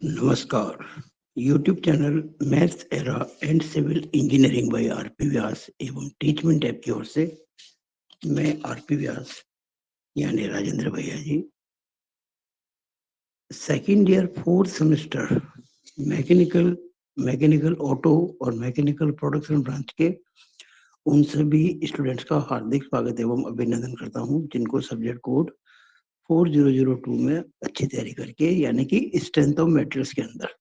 नमस्कार। YouTube channel maths era and civil engineering by RP Vyas एवं Teachment app की ओर से मैं आरपी व्यास यानी राजेंद्र भैया ji second year fourth semester mechanical auto और मैकेनिकल प्रोडक्शन ब्रांच के उन सभी स्टूडेंट्स का हार्दिक स्वागत एवं अभिनंदन करता हूं जिनको सब्जेक्ट कोड 4002 में अच्छी तैयारी करके यानी कि स्ट्रेंथ ऑफ मेटेरियल्स के अंदर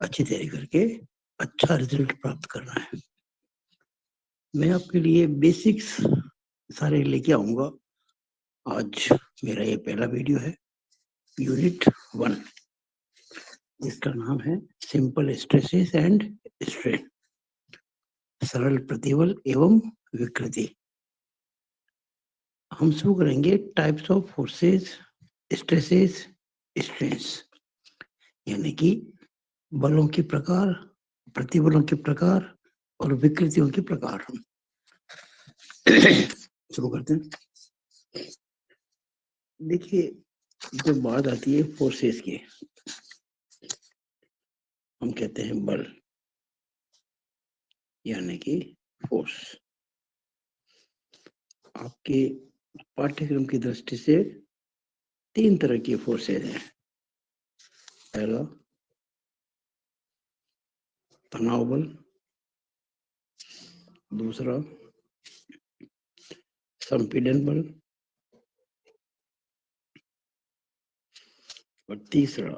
अच्छी तैयारी करके अच्छा रिजल्ट प्राप्त करना है। मैं आपके लिए बेसिक्स सारे लेके आऊंगा। आज मेरा ये पहला वीडियो है यूनिट 1 जिसका नाम है सिंपल स्ट्रेसेस एंड स्ट्रेन, सरल प्रतिबल एवं विकृति। हम शुरू करेंगे types of forces, stresses, strains, यानी कि बलों के प्रकार, प्रतिबलों के प्रकार और विकृतियों के प्रकार। शुरू करते हैं। देखिए, जब बात आती है फोर्सेस की, हम कहते हैं बल यानी कि फोर्स। आपके पाठ्यक्रम की दृष्टि से 3 तरह की फोर्सेस हैं। पहला तनाव बल, दूसरा संपीड़न बल और तीसरा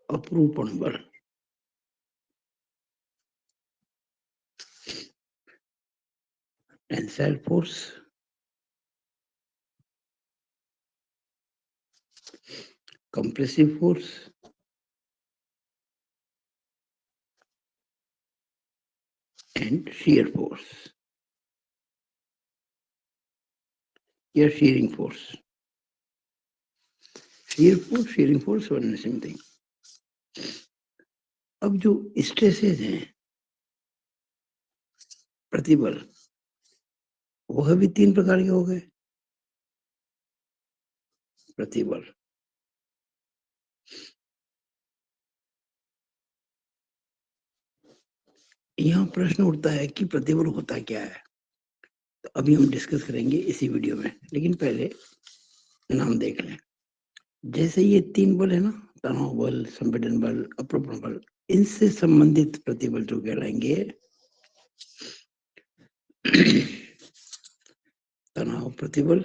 अपरूपण बल। Tensile force, compressive force and shear force या shearing force. shearing force one same thing. अब जो स्ट्रेसेस हैं, प्रतिबल, वह भी 3 प्रकार के हो गए। प्रतिबल, यहाँ प्रश्न उठता है कि प्रतिबल होता क्या है, तो अभी हम डिस्कस करेंगे इसी वीडियो में। लेकिन पहले नाम देख लें। जैसे ये 3 बल है ना, तनाव बल, संपीड़न बल, अपरूपण बल, इनसे संबंधित प्रतिबल जो कहलाएंगे तनाव प्रतिबल,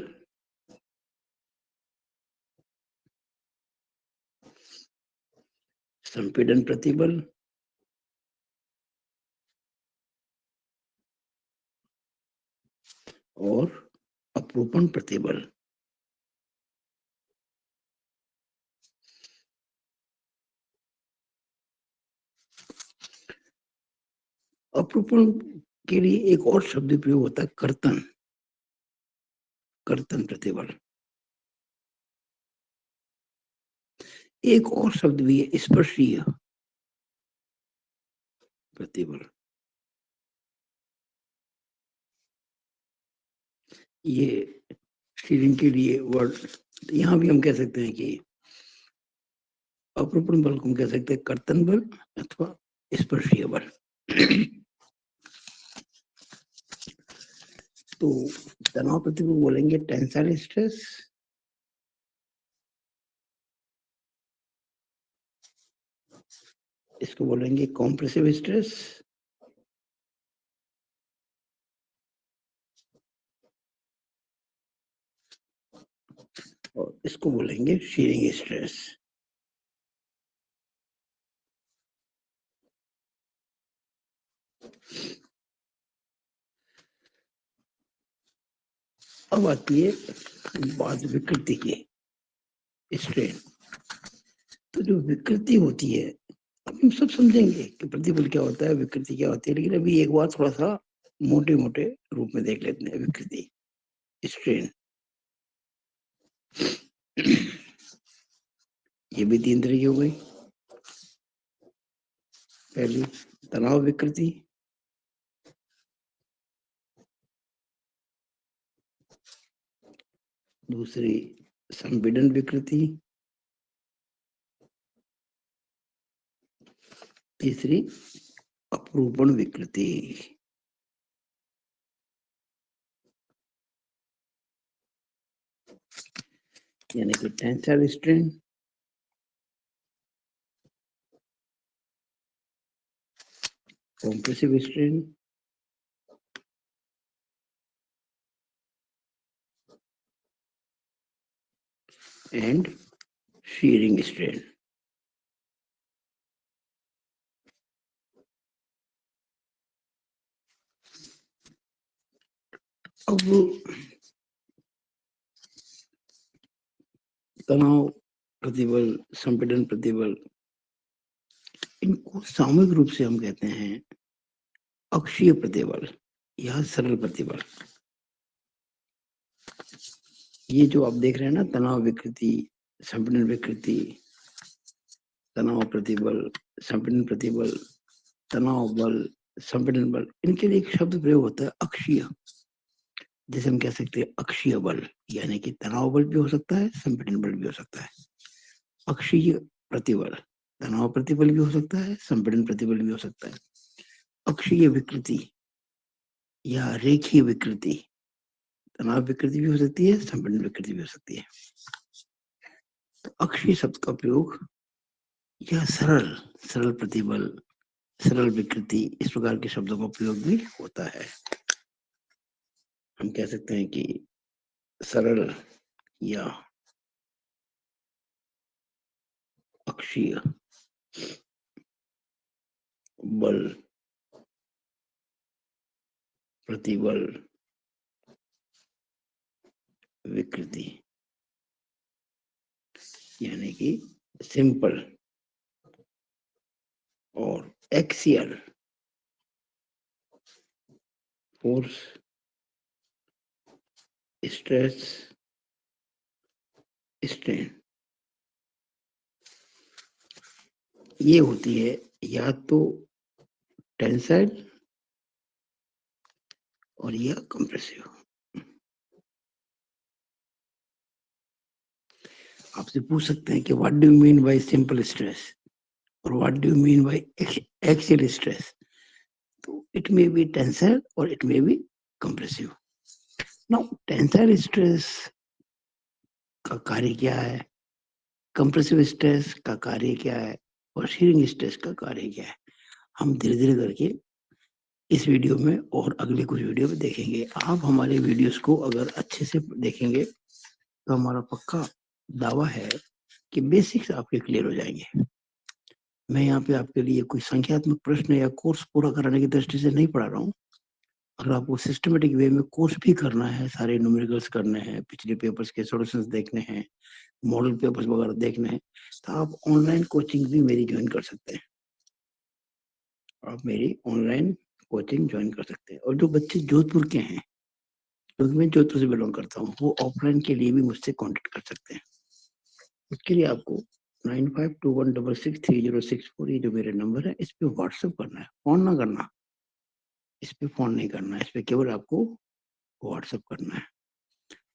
संपीड़न प्रतिबल और अपरूपण प्रतिबल। अपरूपण के लिए एक और शब्द प्रयोग होता है, कर्तन। कर्तन प्रतिबल। एक और शब्द भी है, स्पर्शीय प्रतिबल। ये स्टीयरिंग के लिए वर्ड। यहाँ भी हम कह सकते हैं कि अपरूपण बल को हम कह सकते हैं कर्तन बल अथवा स्पर्शीय बल। तो तनाव प्रतिबल बोलेंगे टेंसाइल स्ट्रेस, इसको बोलेंगे कॉम्प्रेसिव स्ट्रेस, और इसको बोलेंगे शीयरिंग स्ट्रेस। अब आती है बात विकृति की, स्ट्रेन। तो जो विकृति होती है, अब हम सब समझेंगे कि प्रतिबल क्या होता है, विकृति क्या होती है, लेकिन अभी एक बात थोड़ा सा मोटे मोटे रूप में देख लेते हैं। विकृति, स्ट्रेन, ये भी 3 तरह की हो गई। पहली तनाव विकृति, दूसरी संपीड़न विकृति तीसरी अपरूपण विकृति, यानी कि tensile strain, compressive strain, and shearing strain. अब तनाव प्रतिबल, संपीड़न प्रतिबल, इनको सामूहिक रूप से हम कहते हैं अक्षीय प्रतिबल या सरल प्रतिबल। ये जो आप देख रहे हैं ना, तनाव विकृति, संपीड़न विकृति, तनाव प्रतिबल, संपीड़न प्रतिबल, तनाव बल, संपीड़न बल, इनके लिए एक शब्द प्रयोग होता है अक्षीय, जैसे हम कह सकते हैं अक्षीय बल, यानी कि तनाव बल भी हो सकता है, संपीड़न बल भी हो सकता है। अक्षीय प्रतिबल, तनाव प्रतिबल भी हो सकता है, संपीड़न प्रतिबल भी हो सकता है। अक्षीय विकृति या रेखीय विकृति, तनाव विकृति भी हो सकती है, संपीड़न विकृति भी हो सकती है। तो अक्षीय शब्द का प्रयोग या सरल, सरल प्रतिबल, सरल विकृति, इस प्रकार के शब्दों का प्रयोग भी होता है। हम कह सकते हैं कि सरल या अक्षीय बल, प्रतिबल, विकृति, यानी कि सिंपल और एक्सियल फोर्स, स्ट्रेस, स्ट्रेन, ये होती है या तो टेंसाइल और या कंप्रेसिव। आपसे पूछ सकते हैं कि what do you mean by simple stress और what do you mean by axial stress. तो इट मे बी टेंसाइल और it may be compressive. Now tensile stress का कार्य क्या है, कंप्रेसिव स्ट्रेस का कार्य क्या है और शीयरिंग स्ट्रेस का कार्य क्या है, हम धीरे धीरे करके इस वीडियो में और अगले कुछ वीडियो में देखेंगे। आप हमारे वीडियोस को अगर अच्छे से देखेंगे तो हमारा पक्का दावा है कि बेसिक्स आपके क्लियर हो जाएंगे। मैं यहाँ पे आपके लिए कोई संख्यात्मक प्रश्न या कोर्स पूरा कराने की दृष्टि से नहीं पढ़ा रहा हूँ। अगर आपको सिस्टमेटिक वे में कोर्स भी करना है, सारे न्यूमेरिकल्स करने हैं, पिछले पेपर्स के सॉल्यूशंस देखने हैं, मॉडल पेपर्स वगैरह देखने हैं, तो आप ऑनलाइन कोचिंग भी मेरी ज्वाइन कर सकते हैं। आप मेरी ऑनलाइन कोचिंग ज्वाइन कर सकते हैं। और जो बच्चे जोधपुर के हैं, क्योंकि मैं जोधपुर से बिलोंग करता हूँ, वो ऑफलाइन के लिए भी मुझसे कॉन्टेक्ट कर सकते हैं। उसके लिए आपको 9521663064 ये जो मेरे नंबर है, इस पे व्हाट्सएप करना है, फोन ना करना, इस पे फोन नहीं करना है, इस पे केवल आपको व्हाट्सएप करना है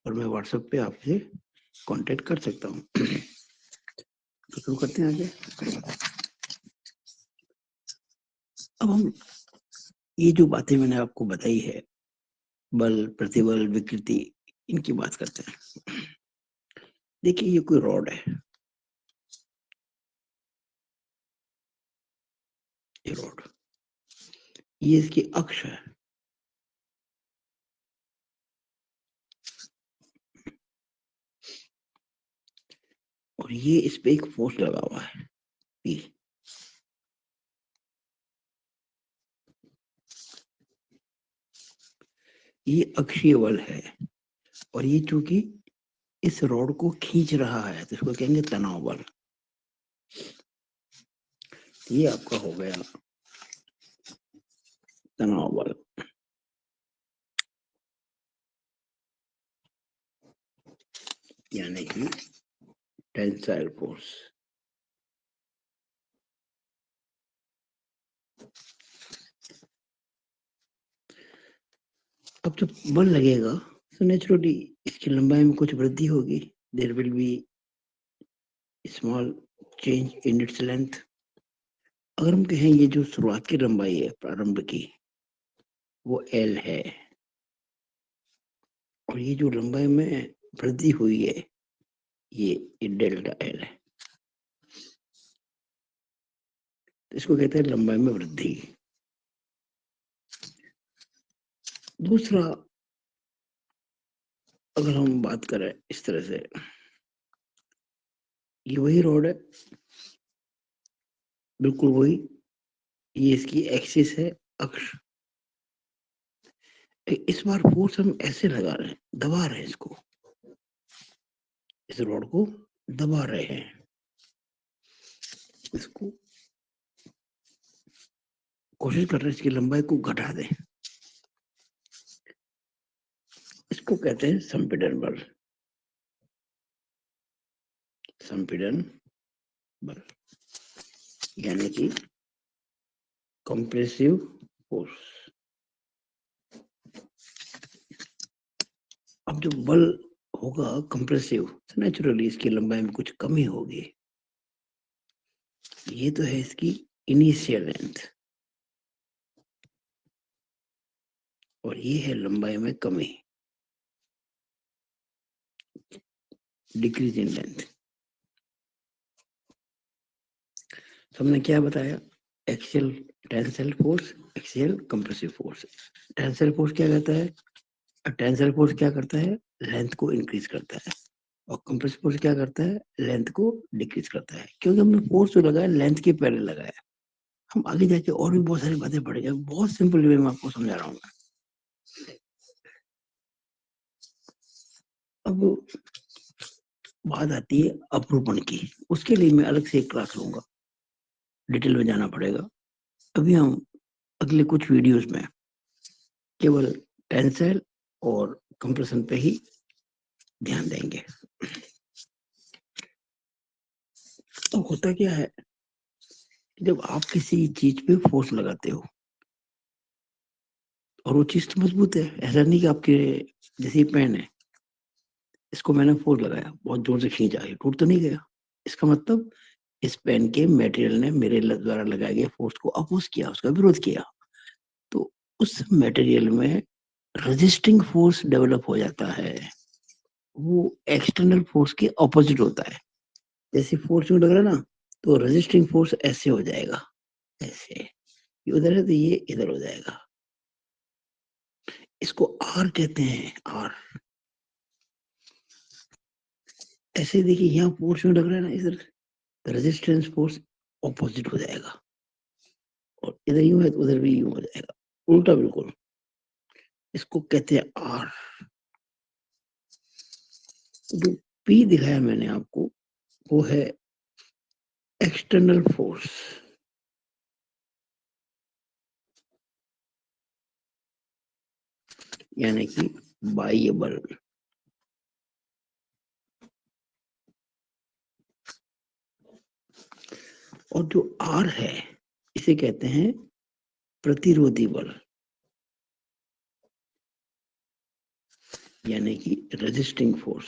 और मैं व्हाट्सएप पे आपसे कांटेक्ट कर सकता हूँ। तो शुरू करते हैं आगे। अब हम ये जो बातें मैंने आपको बताई है, बल, प्रतिबल, विकृति, इनकी बात करते हैं। देखिए ये कोई रॉड है, ये रॉड, ये इसकी अक्ष है, और ये इस पे एक फोर्स लगा हुआ है P। ये अक्षीय बल है और ये चूंकि इस रॉड को खींच रहा है तो इसको कहेंगे तनाव बल। ये आपका हो गया तनाव बल। यानी कि टेंसाइल फोर्स। अब जब बल लगेगा तो नेचुरली इसकी लंबाई में कुछ वृद्धि होगी, there will be small change in its length. अगर हम कहें ये जो शुरुआत की लंबाई है प्रारंभ की, वो L है, और ये जो लंबाई में वृद्धि हुई है, ये डेल्टा L है। तो इसको कहते हैं लंबाई में वृद्धि। दूसरा, अगर हम बात करें इस तरह से, ये वही रोड है, बिल्कुल वही, ये इसकी एक्सिस है, अक्ष। इस बार फोर्स हम ऐसे लगा रहे हैं, दबा रहे हैं इसको, इस रोड को दबा रहे हैं, इसको कोशिश कर रहे हैं इसकी लंबाई को घटा दें। इसको कहते हैं संपीड़न बल। संपीड़न बल यानी कि कंप्रेसिव फोर्स। अब जो बल होगा कंप्रेसिव, तो नेचुरली इसकी लंबाई में कुछ कमी होगी। ये तो है इसकी इनिशियल लेंथ, और ये है लंबाई में कमी, डिक्रीज इन लेंथ। हमने क्या बताया? Axial tensile force, axial compressive force. Tensile force क्या कहता है? टेंसाइल फोर्स क्या करता है? लेंथ को इंक्रीज करता है, और कंप्रेसिव फोर्स क्या करता है? लेंथ को डिक्रीज करता है। क्योंकि हमने फोर्स जो लगाया लेंथ के पहले लगाया। हम आगे जाके और भी बहुत सारी बातें पढ़ेंगे, बहुत सिंपल वे में आपको समझा रहा हूँ मैं। अब बात आती है अपरूपण की, उसके लिए मैं अलग से एक क्लास लूंगा, डिटेल में जाना पड़ेगा। अभी हम अगले कुछ वीडियोस में केवल टेंसाइल और कंप्रेशन पे ही ध्यान देंगे। तो होता क्या है, जब आप किसी चीज पे फोर्स लगाते हो और वो चीज तो मजबूत है, ऐसा नहीं कि आपके जैसे पेन है, इसको मैंने फोर्स लगाया, बहुत जोर से खींचा, ये टूट तो नहीं गया। इसका मतलब इस पेन के मटेरियल ने मेरे द्वारा लगाए गए फोर्स को अपोज किया, उसका विरोध किया। तो उस मटेरियल में रेजिस्टिंग फोर्स डेवलप हो जाता है, वो एक्सटर्नल फोर्स के ऑपोजिट होता है। जैसे फोर्स में लग रहा है ना, तो रेजिस्टिंग फोर्स ऐसे हो जाएगा, ऐसे, ये उधर है तो ये इधर हो जाएगा। इसको आर कहते हैं, आर। ऐसे देखिए, यहाँ फोर्स में लग रहा है ना इधर, तो रेजिस्टेंस फोर्स ऑपोजिट हो जाएगा, और इधर यूं है तो उधर भी यूं हो जाएगा, उल्टा बिल्कुल। इसको कहते हैं आर। जो पी दिखाया मैंने आपको, वो है एक्सटर्नल फोर्स, यानी कि बाह्य बल। और जो आर है, इसे कहते हैं प्रतिरोधी बल, यानी कि रेजिस्टिंग फोर्स।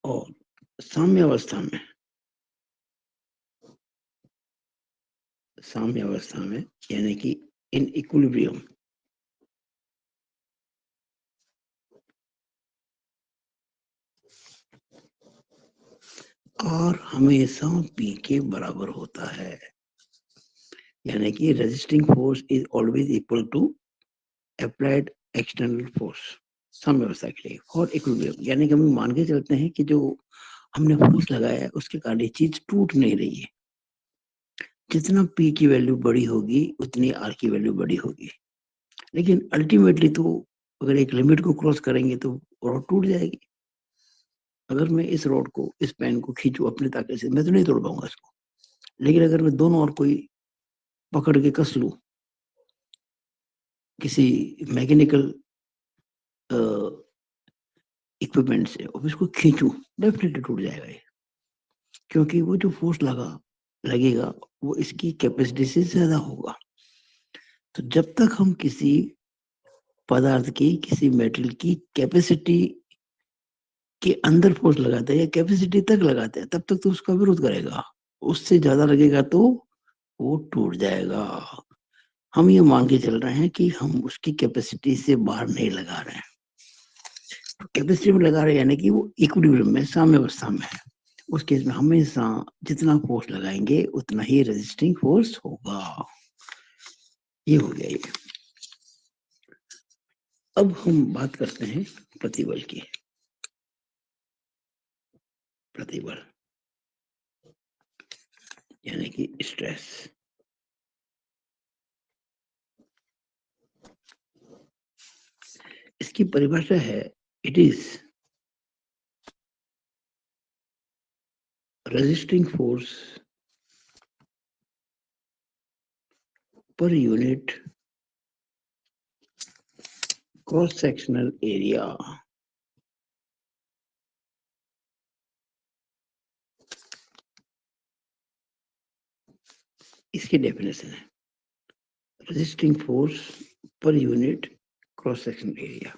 और साम्य अवस्था में, साम्य अवस्था में यानी कि इन इक्विलिब्रियम, आर हमेशा पी के बराबर होता है, यानी कि resisting force is always equal to applied external force, साम्य अवस्था के लिए और इक्विलिब्रियम। यानी कि हम मान के चलते हैं कि जो हमने फोर्स लगाया है उसके कारण ये चीज टूट नहीं रही है। जितना पी की वैल्यू बड़ी होगी उतनी आर की वैल्यू बड़ी होगी, लेकिन अल्टीमेटली तो अगर एक लिमिट को क्रॉस करेंगे तो रॉड टूट जाएगी। अगर मैं इस रॉड को, इस पेन को खींचू अपनी ताकत से, मैं तो नहीं तोड़ पाऊंगा इसको। लेकिन अगर मैं दोनों और कोई पकड़ के कस लूं किसी मैकेनिकल इक्विपमेंट से और इसको खींचूं, डेफिनेटली टूट जाएगा ये, क्योंकि वो जो फोर्स लगेगा वो इसकी कैपेसिटी से ज्यादा होगा। तो जब तक हम किसी पदार्थ की, किसी मेटल की कैपेसिटी के अंदर फोर्स लगाते हैं या कैपेसिटी तक लगाते हैं, तब तक तो उसका विरोध करेगा। उससे ज्यादा लगेगा तो वो टूट जाएगा। हम ये मान के चल रहे हैं कि हम उसकी कैपेसिटी से बाहर नहीं लगा रहे हैं। तो कैपेसिटी में लगा रहे हैं यानी कि वो इक्विलिब्रियम में, साम्य अवस्था में है। उस केस में हमेशा जितना फोर्स लगाएंगे उतना ही रेजिस्टिंग फोर्स होगा। ये हो गया ये। अब हम बात करते हैं प्रतिबल की। प्रतिबल यानी कि स्ट्रेस। इसकी परिभाषा है, it is resisting force per unit cross sectional area. इसकी डेफिनेशन है, resisting force per unit cross sectional area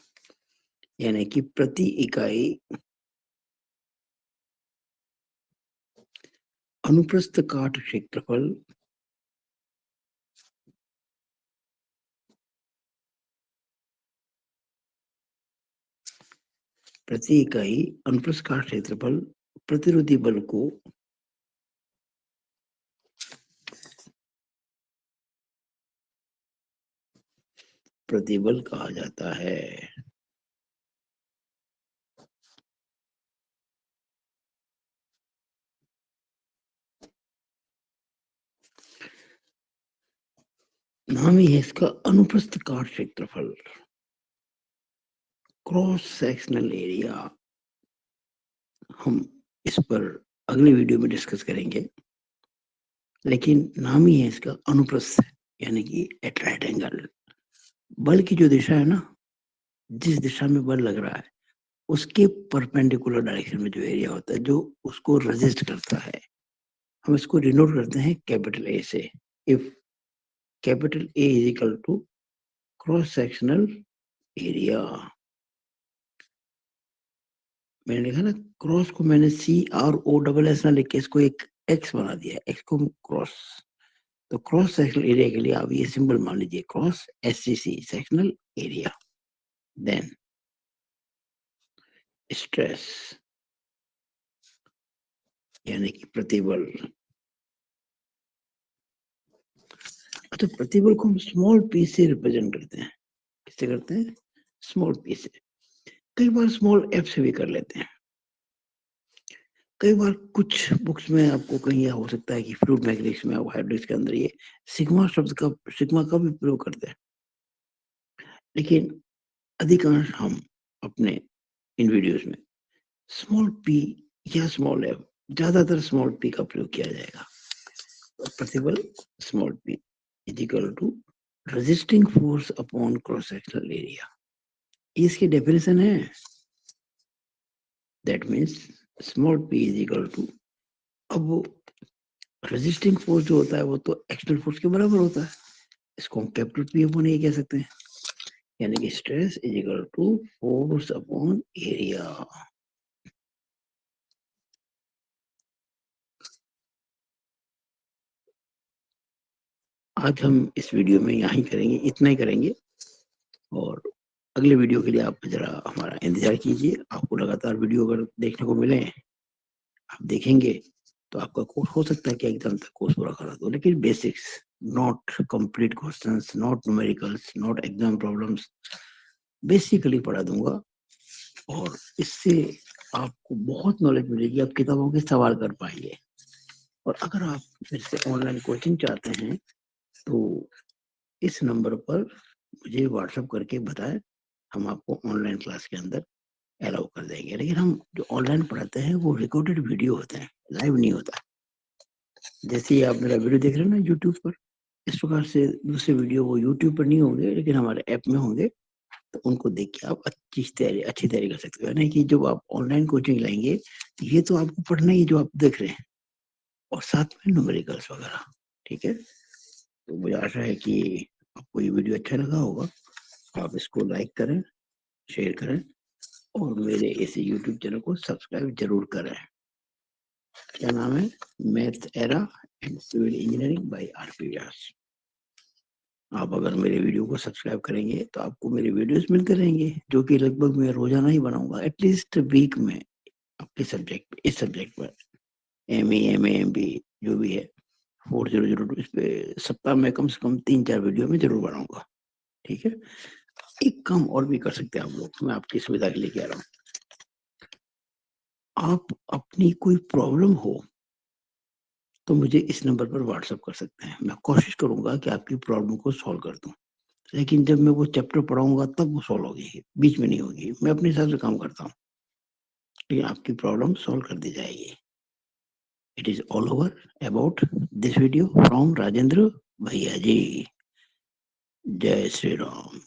यानी कि प्रति इकाई अनुप्रस्थ काट क्षेत्रफल प्रति इकाई अनुप्रस्थ काट क्षेत्रफल प्रतिरोधी बल को प्रतिबल कहा जाता है। नाम ही है इसका, अनुप्रस्थ काट क्षेत्रफल, क्रॉस सेक्शनल एरिया। हम इस पर अगले वीडियो में डिस्कस करेंगे, लेकिन नाम ही है इसका अनुप्रस्थ यानी कि एट राइट एंगल। बल की जो दिशा है ना, जिस दिशा में बल लग रहा है उसके परपेंडिकुलर डायरेक्शन में जो एरिया होता है जो उसको रेजिस्ट करता है, हम इसको डिनोट करते हैं कैपिटल ए से। If capital A is equal to cross sectional area, मैंने लिखा ना क्रॉस को, मैंने CROSS ना लिख के इसको एक एक्स बना दिया, एक्स को क्रॉस। तो क्रॉस सेक्शनल एरिया के लिए आप ये सिंबल मान लीजिए, cross SCC sectional area. Then stress यानी कि प्रतिबल। तो प्रतिबल को हम स्मॉल पी से रिप्रेजेंट करते हैं। किससे करते हैं? स्मॉल पी से। कई बार स्मॉल एफ से भी कर लेते हैं। कई बार कुछ बुक्स में आपको कहीं यह हो सकता है कि फ्लूइड मैकेनिक्स में हाइड्रोलिक्स के अंदर ये सिग्मा का भी प्रयोग करते हैं, लेकिन अधिकांश हम अपने इन वीडियोस में स्मॉल पी या स्मॉल एफ, ज्यादातर स्मॉल पी का प्रयोग किया जाएगा। प्रतिबल small P is equal to resisting force upon cross sectional area. इसकी डेफिनेशन है, that means small P is equal to, अब रेजिस्टिंग फोर्स जो होता है वो तो एक्सटर्नल फोर्स के बराबर होता है, इसको हम कैपिटल पी अपॉन ए कह सकते हैं, यानी कि stress is equal to force upon area. आज हम इस वीडियो में यहाँ ही करेंगे, इतना ही करेंगे, और अगले वीडियो के लिए आप जरा हमारा इंतजार कीजिए। आपको लगातार वीडियो अगर देखने को मिले, आप देखेंगे तो आपका कोर्स हो सकता है कि एग्जाम तक कोर्स पूरा करा दो, लेकिन basics, not complete questions, not numericals, not exam problems, basically पढ़ा दूंगा। और इससे आपको बहुत नॉलेज मिलेगी, आप किताबों के सवाल कर पाएंगे। और अगर आप मेरे से ऑनलाइन कोचिंग चाहते हैं तो इस नंबर पर मुझे व्हाट्सएप करके बताएं, हम आपको ऑनलाइन क्लास के अंदर अलाउ कर देंगे। लेकिन हम जो ऑनलाइन पढ़ाते हैं वो रिकॉर्डेड वीडियो होते हैं, लाइव नहीं होता। जैसे ही आप मेरा वीडियो देख रहे हैं ना यूट्यूब पर, इस प्रकार से दूसरे वीडियो वो यूट्यूब पर नहीं होंगे लेकिन हमारे ऐप में होंगे, तो उनको देख के आप अच्छी तैयारी कर सकते हो। नहीं कि जब आप ऑनलाइन कोचिंग लेंगे ये तो आपको पढ़ना ही जो आप देख रहे हैं, और साथ में न्यूमेरिकल्स वगैरह। ठीक है, तो मुझे आशा है कि आपको ये वीडियो अच्छा लगा होगा। आप इसको लाइक करें, शेयर करें, और मेरे इस YouTube चैनल को सब्सक्राइब जरूर करें। क्या नाम है? Math era and civil engineering by RP Vyas. आप अगर मेरे वीडियो को सब्सक्राइब करेंगे तो आपको मेरे वीडियोस मिलते रहेंगे, जो कि लगभग मैं रोजाना ही बनाऊंगा, एटलीस्ट वीक में आपके सब्जेक्ट इस सब्जेक्ट पर ME MA MB जो भी है 4002 इस पे सप्ताह में कम से कम 3-4 वीडियो में जरूर बनाऊंगा। ठीक है। एक काम और भी कर सकते हैं आप लोग, मैं आपकी सुविधा के लिए कह रहा हूँ। आप अपनी कोई प्रॉब्लम हो तो मुझे इस नंबर पर व्हाट्सएप कर सकते हैं। मैं कोशिश करूंगा कि आपकी प्रॉब्लम को सॉल्व कर दूं, लेकिन जब मैं वो चैप्टर पढ़ाऊंगा तब वो सॉल्व होगी, बीच में नहीं होगी। मैं अपने हिसाब से काम करता हूँ, लेकिन आपकी प्रॉब्लम सॉल्व कर दी जाएगी। It is all over about this video from Rajendra भैया जी। जय श्री राम।